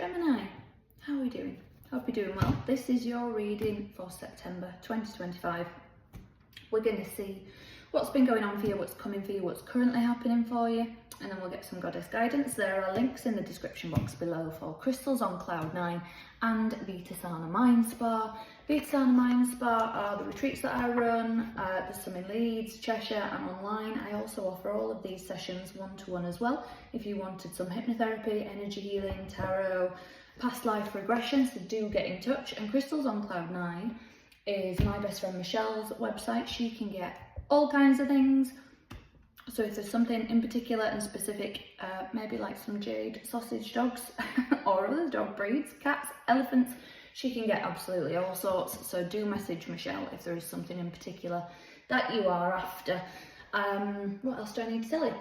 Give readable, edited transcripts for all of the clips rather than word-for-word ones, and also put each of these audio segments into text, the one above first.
Gemini, how are we doing? Hope you're doing well. This is your reading for September 2025. We're going to see what's been going on for you, what's coming for you, what's currently happening for you, and then we'll get some goddess guidance. There are links in the description box below for crystals on Cloud 9 and Vita Mind Spa. Vita Mind Spa are the retreats that I run. There's some in Leeds, Cheshire and online. I also offer all of these sessions one-to-one as well. If you wanted some hypnotherapy, energy healing, tarot, past life regression, so do get in touch. And Crystals on Cloud 9 is my best friend Michelle's website. She can get all kinds of things. So if there's something in particular and specific, maybe like some jade sausage dogs or other dog breeds, cats, elephants, she can get absolutely all sorts. So do message Michelle if there is something in particular that you are after. What else do I need to tell you?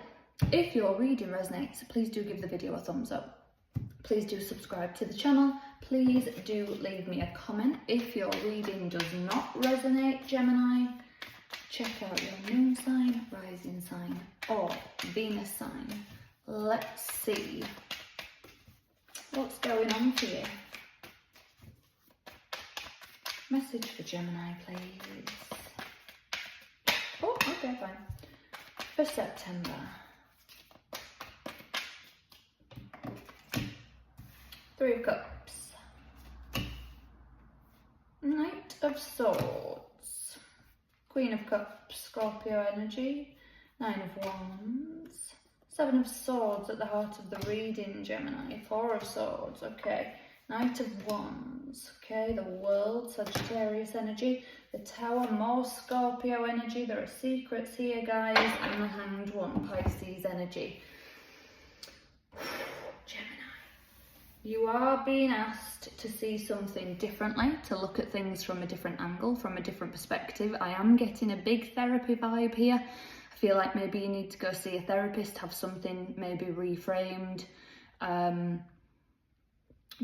If your reading resonates, please do give the video a thumbs up. Please do subscribe to the channel. Please do leave me a comment. If your reading does not resonate, Gemini, check out your moon sign, rising sign, or Venus sign. Let's see what's going on for you. Message for Gemini, please. Oh, okay, fine. For September. Three of Cups. Knight of Swords. Queen of Cups, Scorpio energy. Nine of Wands. Seven of Swords at the heart of the reading, Gemini. Four of Swords, okay. Knight of Wands, okay. The World, Sagittarius energy. The Tower, more Scorpio energy. There are secrets here, guys. And the Hanged One, Pisces energy. You are being asked to see something differently, to look at things from a different angle, from a different perspective. I am getting a big therapy vibe here. I feel like maybe you need to go see a therapist, have something maybe reframed,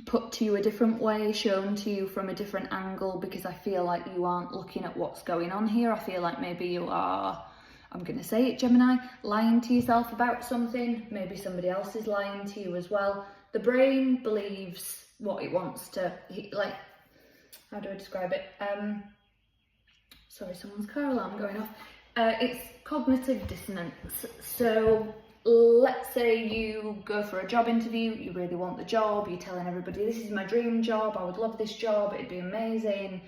put to you a different way, shown to you from a different angle, because I feel like you aren't looking at what's going on here. I feel like maybe you are, I'm going to say it, Gemini, lying to yourself about something. Maybe somebody else is lying to you as well. The brain believes what it wants to, like, how do I describe it? Sorry, someone's car alarm going off. It's cognitive dissonance. So let's say you go for a job interview, you really want the job, you're telling everybody, this is my dream job, I would love this job, it'd be amazing.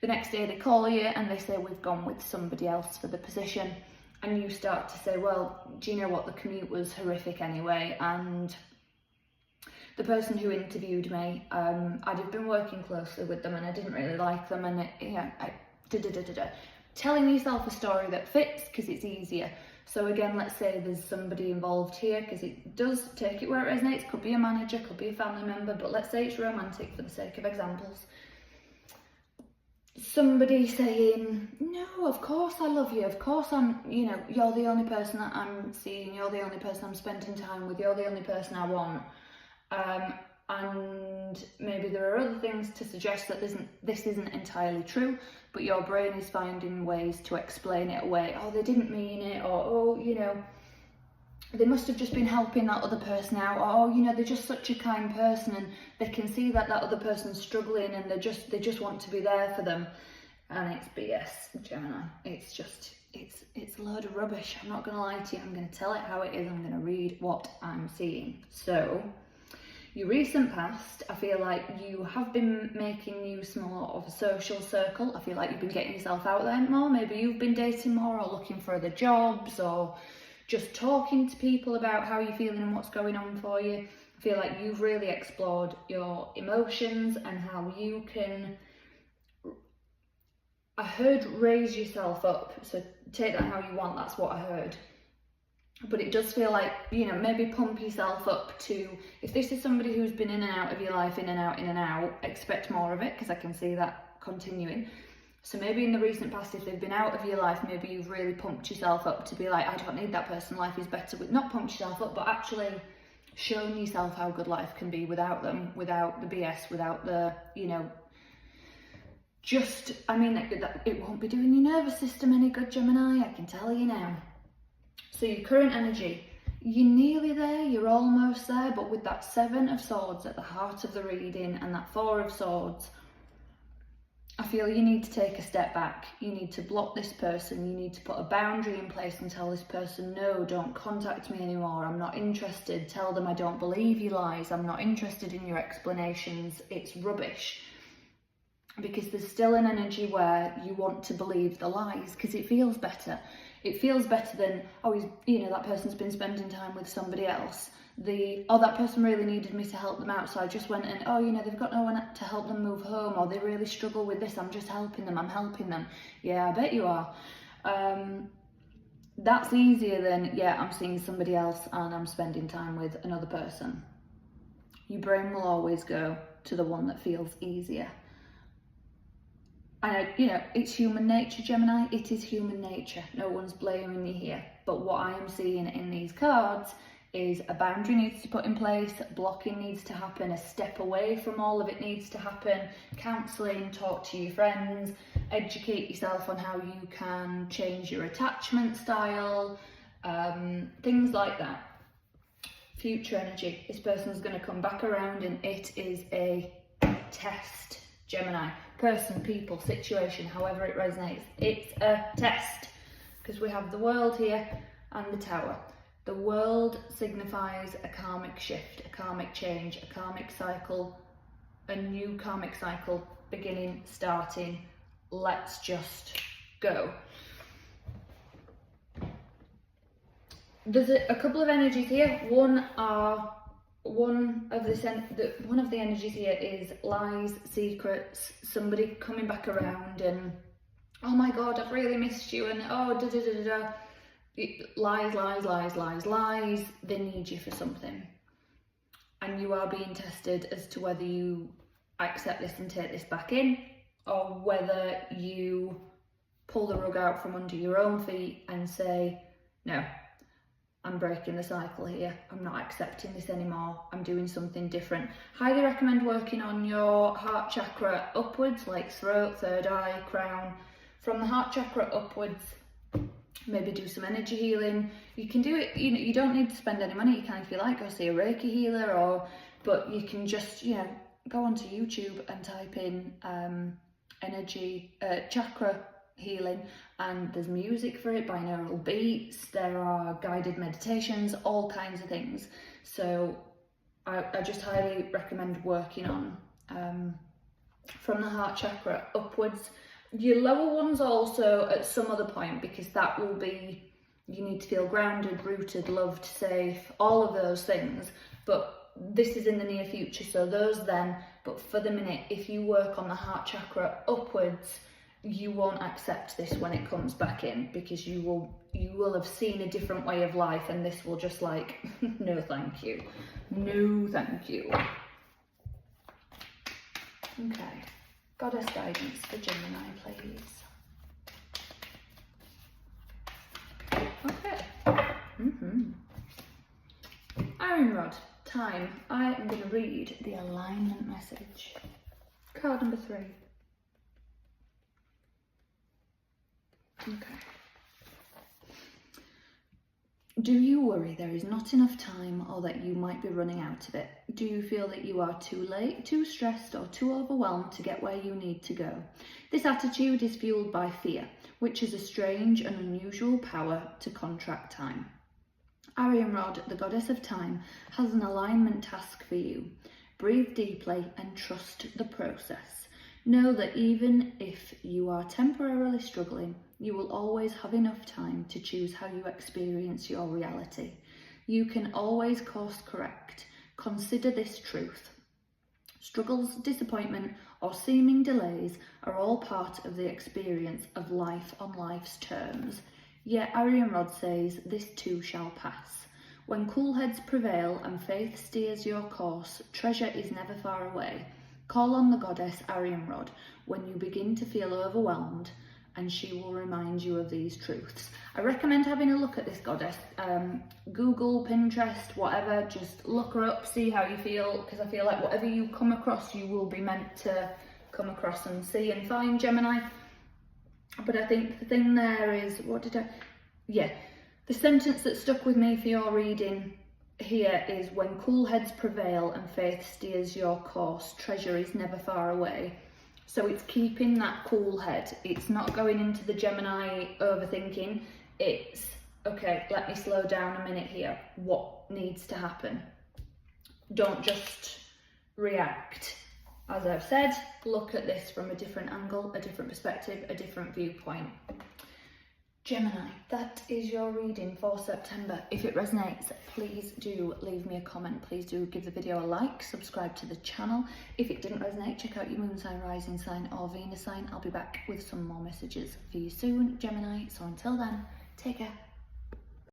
The next day they call you and they say, we've gone with somebody else for the position. And you start to say, well, do you know what, the commute was horrific anyway, and the person who interviewed me, I'd have been working closely with them and I didn't really like them, and telling yourself a story that fits because it's easier. So again, let's say there's somebody involved here, because it does, take it where it resonates, could be a manager, could be a family member, but let's say it's romantic for the sake of examples. Somebody saying, no, of course I love you, of course I'm, you know, you're the only person that I'm seeing, you're the only person I'm spending time with, you're the only person I want. And maybe there are other things to suggest that this isn't entirely true, but your brain is finding ways to explain it away. Oh, they didn't mean it, or oh, you know, they must have just been helping that other person out, or oh, you know, they're just such a kind person and they can see that that other person's struggling and they just want to be there for them. And it's BS, Gemini. It's just, it's a load of rubbish. I'm not gonna lie to you. I'm gonna tell it how it is. I'm gonna read what I'm seeing. So your recent past, I feel like you have been making use more of a social circle. I feel like you've been getting yourself out there more. Maybe you've been dating more, or looking for other jobs, or just talking to people about how you're feeling and what's going on for you. I feel like you've really explored your emotions and how you can, I heard raise yourself up. So take that how you want, that's what I heard. But it does feel like, you know, maybe pump yourself up to, if this is somebody who's been in and out of your life, in and out, expect more of it, because I can see that continuing. So maybe in the recent past, if they've been out of your life, maybe you've really pumped yourself up to be like, I don't need that person, life is better with, not pumped yourself up, but actually shown yourself how good life can be without them, without the BS, without the, you know, just, I mean, it won't be doing your nervous system any good, Gemini, I can tell you now. So your current energy, you're nearly there, you're almost there, but with that 7 of Swords at the heart of the reading and that 4 of Swords, I feel you need to take a step back. You need to block this person. You need to put a boundary in place and tell this person, no, don't contact me anymore. I'm not interested. Tell them I don't believe your lies. I'm not interested in your explanations. It's rubbish. Because there's still an energy where you want to believe the lies because it feels better. It feels better than, oh, that person's been spending time with somebody else. That person really needed me to help them out, so I just went and, they've got no one to help them move home, or they really struggle with this, I'm just helping them, I'm helping them. Yeah, I bet you are. That's easier than, yeah, I'm seeing somebody else and I'm spending time with another person. Your brain will always go to the one that feels easier. And, it's human nature, Gemini. It is human nature. No one's blaming you here. But what I am seeing in these cards is a boundary needs to put in place, blocking needs to happen, a step away from all of it needs to happen, counselling, talk to your friends, educate yourself on how you can change your attachment style, things like that. Future energy. This person's going to come back around and it is a test, Gemini. Person, people, situation, however it resonates. It's a test because we have the World here and the Tower. The World signifies a karmic shift, a karmic change, a karmic cycle, a new karmic cycle, beginning, starting. Let's just go. There's a couple of energies here. One of the energies here is lies, secrets, somebody coming back around and, oh my God, I've really missed you, and oh, da da da da da. Lies. They need you for something. And you are being tested as to whether you accept this and take this back in, or whether you pull the rug out from under your own feet and say, no, I'm breaking the cycle here. I'm not accepting this anymore. I'm doing something different. Highly recommend working on your heart chakra upwards, like throat, third eye, crown. From the heart chakra upwards, maybe do some energy healing. You can do it, you don't need to spend any money. You can, if you like, go see a Reiki healer, but you can just, go onto YouTube and type in chakra healing, and there's music for it, binaural beats, there are guided meditations, all kinds of things. So I just highly recommend working on from the heart chakra upwards. Your lower ones also at some other point, because that will be, you need to feel grounded, rooted, loved, safe, all of those things. But this is in the near future, so those then. But for the minute, if you work on the heart chakra upwards, you won't accept this when it comes back in, because you will have seen a different way of life, and this will just like, no thank you. No thank you. Okay. Goddess guidance for Gemini, please. Okay. Iron Rod, time. I am going to read the alignment message. Card number 3. Okay. Do you worry there is not enough time, or that you might be running out of it? Do you feel that you are too late, too stressed, or too overwhelmed to get where you need to go? This attitude is fueled by fear, which is a strange and unusual power to contract time. Iron Rod, the goddess of time, has an alignment task for you. Breathe deeply and trust the process. Know that even if you are temporarily struggling, you will always have enough time to choose how you experience your reality. You can always course correct. Consider this truth. Struggles, disappointment, or seeming delays are all part of the experience of life on life's terms. Yet Iron Rod says this too shall pass. When cool heads prevail and faith steers your course, treasure is never far away. Call on the goddess Iron Rod when you begin to feel overwhelmed, and she will remind you of these truths. I recommend having a look at this goddess. Google, Pinterest, whatever, just look her up, see how you feel, because I feel like whatever you come across, you will be meant to come across and see and find, Gemini. But I think the thing there is, The sentence that stuck with me for your reading here is, when cool heads prevail and faith steers your course, treasure is never far away. So it's keeping that cool head. It's not going into the Gemini overthinking. It's, okay, let me slow down a minute here. What needs to happen? Don't just react. As I've said, look at this from a different angle, a different perspective, a different viewpoint. Gemini, that is your reading for September. If it resonates, please do leave me a comment. Please do give the video a like, subscribe to the channel. If it didn't resonate, check out your moon sign, rising sign or Venus sign. I'll be back with some more messages for you soon, Gemini. So until then, take care.